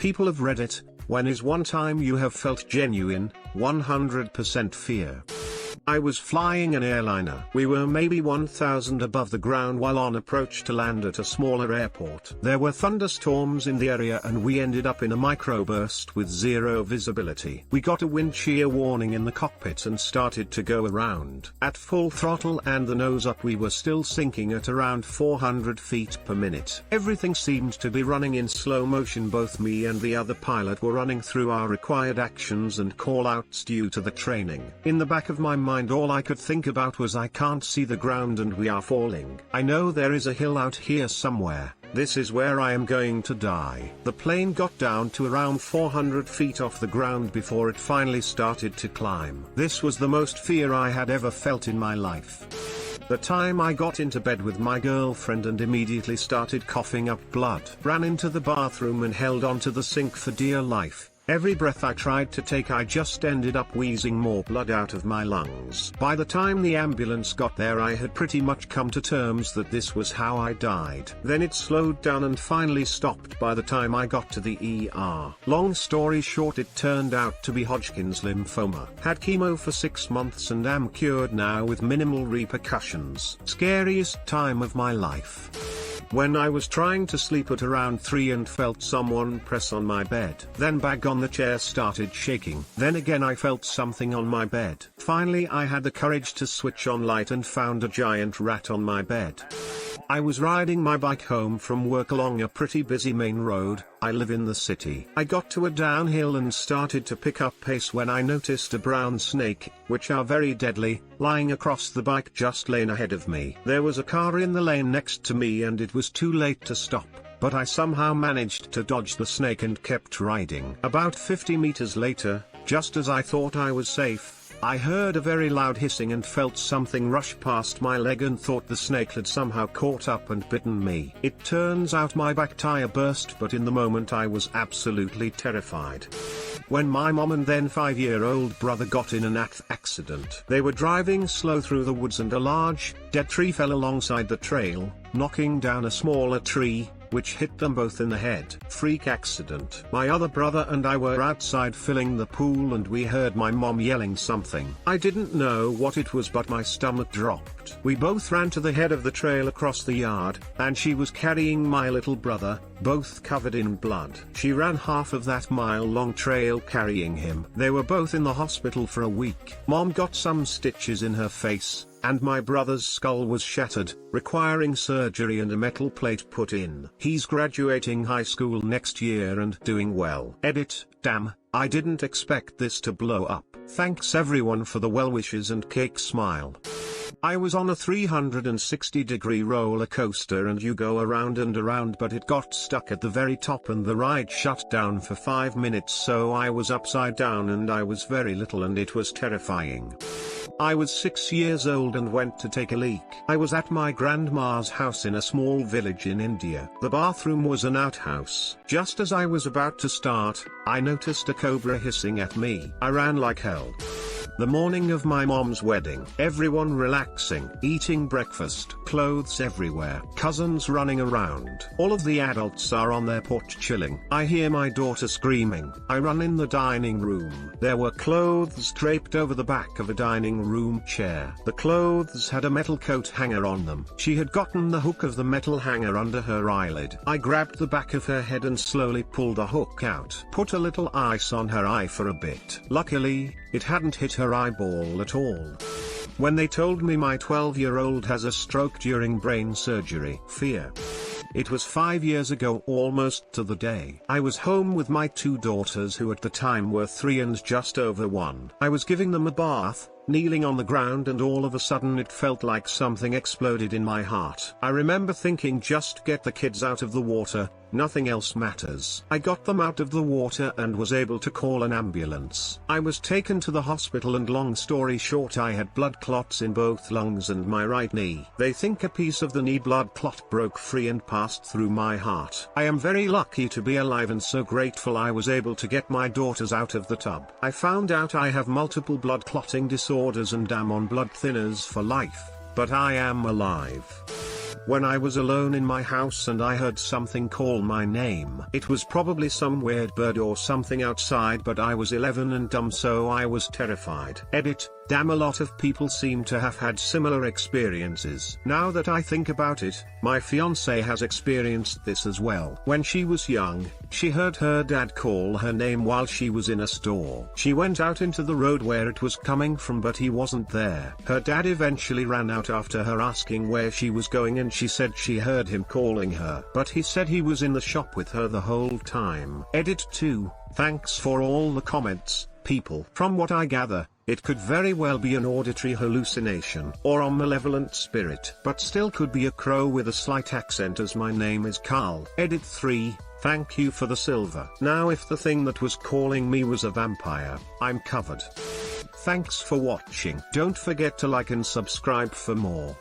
People of Reddit, when is one time you have felt genuine, 100% fear? I was flying an airliner. We were maybe 1,000 above the ground while on approach to land at a smaller airport. There were thunderstorms in the area and we ended up in a microburst with zero visibility. We got a wind shear warning in the cockpit and started to go around. At full throttle and the nose up we were still sinking at around 400 feet per minute. Everything seemed to be running in slow motion. Both me and the other pilot were running through our required actions and call-outs due to the training. In the back of my mind all I could think about was I can't see the ground and we are falling. I know there is a hill out here somewhere. This is where I am going to die. The plane got down to around 400 feet off the ground before it finally started to climb. This was the most fear I had ever felt in my life. The time I got into bed with my girlfriend and immediately started coughing up blood. Ran into the bathroom and held onto the sink for dear life. Every breath I tried to take I just ended up wheezing more blood out of my lungs. By the time the ambulance got there I had pretty much come to terms that this was how I died. Then it slowed down and finally stopped by the time I got to the ER. Long story short, it turned out to be Hodgkin's lymphoma. Had chemo for 6 months and am cured now with minimal repercussions. Scariest time of my life. When I was trying to sleep at around 3 and felt someone press on my bed. Then bag on the chair started shaking. Then again I felt something on my bed. Finally I had the courage to switch on light and found a giant rat on my bed. I was riding my bike home from work along a pretty busy main road. I live in the city. I got to a downhill and started to pick up pace when I noticed a brown snake, which are very deadly, lying across the bike just lane ahead of me. There was a car in the lane next to me and it was too late to stop, but I somehow managed to dodge the snake and kept riding. About 50 meters later, just as I thought I was safe, I heard a very loud hissing and felt something rush past my leg and thought the snake had somehow caught up and bitten me. It turns out my back tire burst, but in the moment I was absolutely terrified. When my mom and then 5-year-old brother got in an accident. They were driving slow through the woods and a large, dead tree fell alongside the trail, knocking down a smaller tree, which hit them both in the head. Freak accident. My other brother and I were outside filling the pool and we heard my mom yelling something. I didn't know what it was, but my stomach dropped. We both ran to the head of the trail across the yard, and she was carrying my little brother, both covered in blood. She ran half of that mile-long trail carrying him. They were both in the hospital for a week. Mom got some stitches in her face, and my brother's skull was shattered, requiring surgery and a metal plate put in. He's graduating high school next year and doing well. Edit, damn, I didn't expect this to blow up. Thanks everyone for the well wishes and cake smile. I was on a 360-degree roller coaster and you go around and around, but it got stuck at the very top and the ride shut down for 5 minutes, so I was upside down and I was very little and it was terrifying. I was 6 years old and went to take a leak. I was at my grandma's house in a small village in India. The bathroom was an outhouse. Just as I was about to start, I noticed a cobra hissing at me. I ran like hell. The morning of my mom's wedding. Everyone relaxing, eating breakfast, clothes everywhere, cousins running around. All of the adults are on their porch chilling. I hear my daughter screaming. I run in the dining room. There were clothes draped over the back of a dining room chair. The clothes had a metal coat hanger on them. She had gotten the hook of the metal hanger under her eyelid. I grabbed the back of her head and slowly pulled the hook out. Put a little ice on her eye for a bit. Luckily, it hadn't hit her eyeball at all. When they told me my 12-year-old has a stroke during brain surgery, fear. It was 5 years ago, almost to the day. I was home with my 2 daughters who at the time were 3 and just over 1. I was giving them a bath, kneeling on the ground, and all of a sudden it felt like something exploded in my heart. I remember thinking, just get the kids out of the water, nothing else matters. I got them out of the water and was able to call an ambulance. I was taken to the hospital and long story short, I had blood clots in both lungs and my right knee. They think a piece of the knee blood clot broke free and passed through my heart. I am very lucky to be alive and so grateful I was able to get my daughters out of the tub. I found out I have multiple blood clotting disorders and am on blood thinners for life, but I am alive. when I was alone in my house and I heard something call my name. It was probably some weird bird or something outside, but I was 11 and dumb, so I was terrified. Edit. Damn, a lot of people seem to have had similar experiences. Now that I think about it, my fiancé has experienced this as well. When she was young, she heard her dad call her name while she was in a store. She went out into the road where it was coming from, but he wasn't there. Her dad eventually ran out after her asking where she was going, and she said she heard him calling her, but he said he was in the shop with her the whole time. Edit 2. Thanks for all the comments, people. From what I gather, it could very well be an auditory hallucination or a malevolent spirit, but still could be a crow with a slight accent, as my name is Carl. Edit 3. Thank you for the silver. Now if the thing that was calling me was a vampire, I'm covered. Thanks for watching. Don't forget to like and subscribe for more.